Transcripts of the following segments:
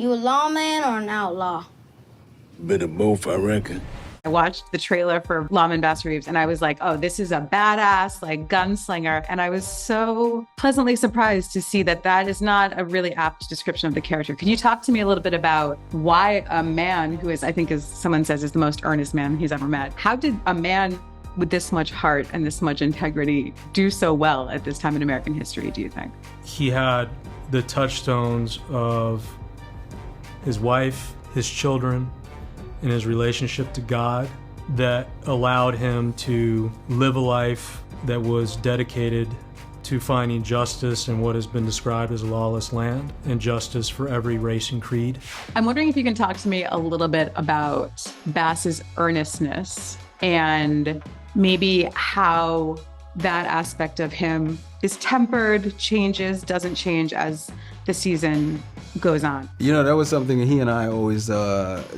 You a lawman or an outlaw? Bit of both, I reckon. I watched the trailer for Lawmen Reeves and I was like, oh, this is a badass, like, gunslinger. And I was so pleasantly surprised to see that that is not a really apt description of the character. Could you talk to me a little bit about why a man who is, I think, as someone says, is the most earnest man he's ever met? How did a man with this much heart and this much integrity do so well at this time in American history, do you think? He had the touchstones of his wife, his children, and his relationship to God that allowed him to live a life that was dedicated to finding justice in what has been described as a lawless land and justice for every race and creed. I'm wondering if you can talk to me a little bit about Bass's earnestness and maybe how that aspect of him is tempered, changes, doesn't change as the season goes on. You know, that was something that he and I always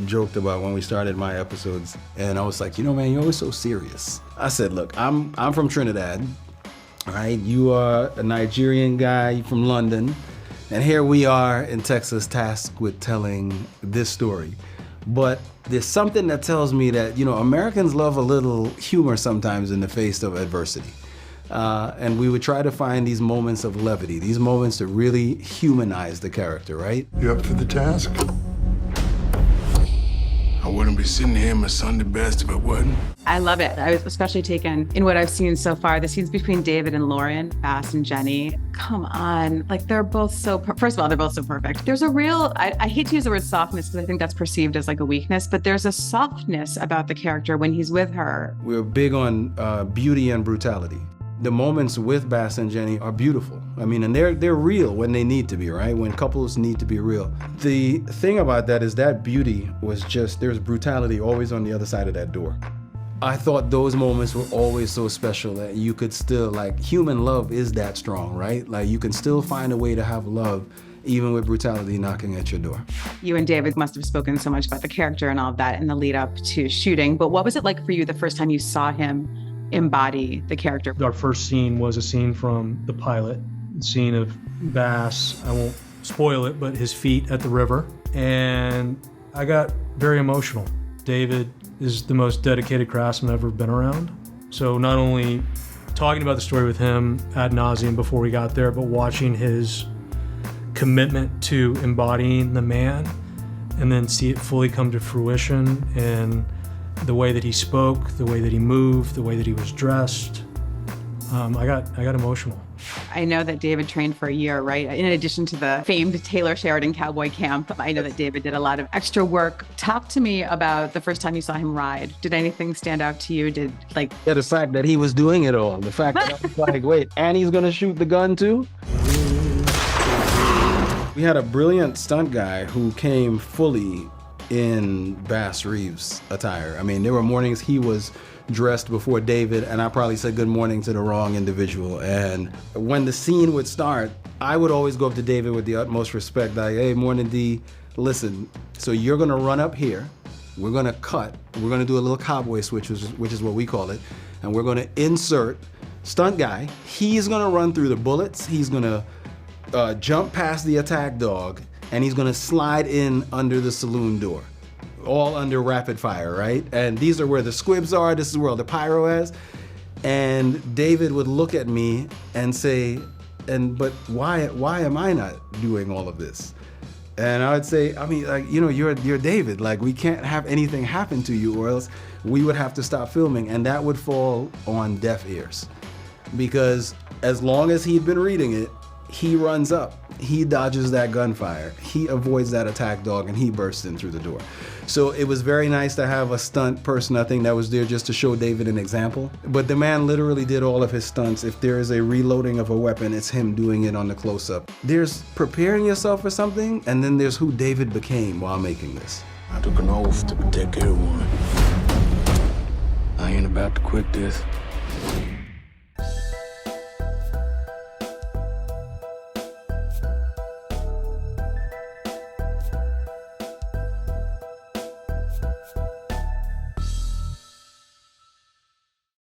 joked about when we started my episodes. And I was like, you know, man, you're always so serious. I said, look, I'm from Trinidad, all right? You are a Nigerian guy from London. And here we are in Texas tasked with telling this story. But there's something that tells me that, you know, Americans love a little humor sometimes in the face of adversity. And we would try to find these moments of levity, these moments to really humanize the character, right? You up for the task? I wouldn't be sitting here my Sunday best if I wasn't. I love it. I was especially taken in what I've seen so far, the scenes between David and Lauren, Bass and Jenny. Come on, like they're both so, first of all, they're both so perfect. There's a real, I hate to use the word softness because I think that's perceived as like a weakness, but there's a softness about the character when he's with her. We're big on beauty and brutality. The moments with Bass and Jenny are beautiful. I mean, and they're real when they need to be, right? When couples need to be real. The thing about that is that beauty was just, there's brutality always on the other side of that door. I thought those moments were always so special that you could still, like, human love is that strong, right? Like, you can still find a way to have love even with brutality knocking at your door. You and David must have spoken so much about the character and all of that in the lead up to shooting, but what was it like for you the first time you saw him embody the character? Our first scene was a scene from the pilot, a scene of Bass, I won't spoil it, but his feet at the river. And I got very emotional. David is the most dedicated craftsman I've ever been around. So not only talking about the story with him ad nauseum before we got there, but watching his commitment to embodying the man and then see it fully come to fruition and the way that he spoke, the way that he moved, the way that he was dressed. I got emotional. I know that David trained for a year, right? In addition to the famed Taylor Sheridan cowboy camp, I know that David did a lot of extra work. Talk to me about the first time you saw him ride. Did anything stand out to you? Yeah, the fact that he was doing it all. The fact that I was like, wait, and he's gonna shoot the gun too? We had a brilliant stunt guy who came fully in Bass Reeves attire. I mean, there were mornings he was dressed before David, and I probably said good morning to the wrong individual. And when the scene would start, I would always go up to David with the utmost respect, like, hey, morning D, listen, so you're gonna run up here, we're gonna cut, we're gonna do a little cowboy switch, which is what we call it, and we're gonna insert stunt guy. He's gonna run through the bullets, he's gonna jump past the attack dog, and he's gonna slide in under the saloon door. All under rapid fire, right? And these are where the squibs are, this is where all the pyro is. And David would look at me and say, but why am I not doing all of this? And I would say, I mean, like, you know, you're David, like, we can't have anything happen to you or else we would have to stop filming. And that would fall on deaf ears. Because as long as he'd been reading it, he runs up, he dodges that gunfire, he avoids that attack dog, and he bursts in through the door. So it was very nice to have a stunt person, I think, that was there just to show David an example. But the man literally did all of his stunts. If there is a reloading of a weapon, it's him doing it on the close-up. There's preparing yourself for something, and then there's who David became while making this. I took an oath to protect everyone. I ain't about to quit this.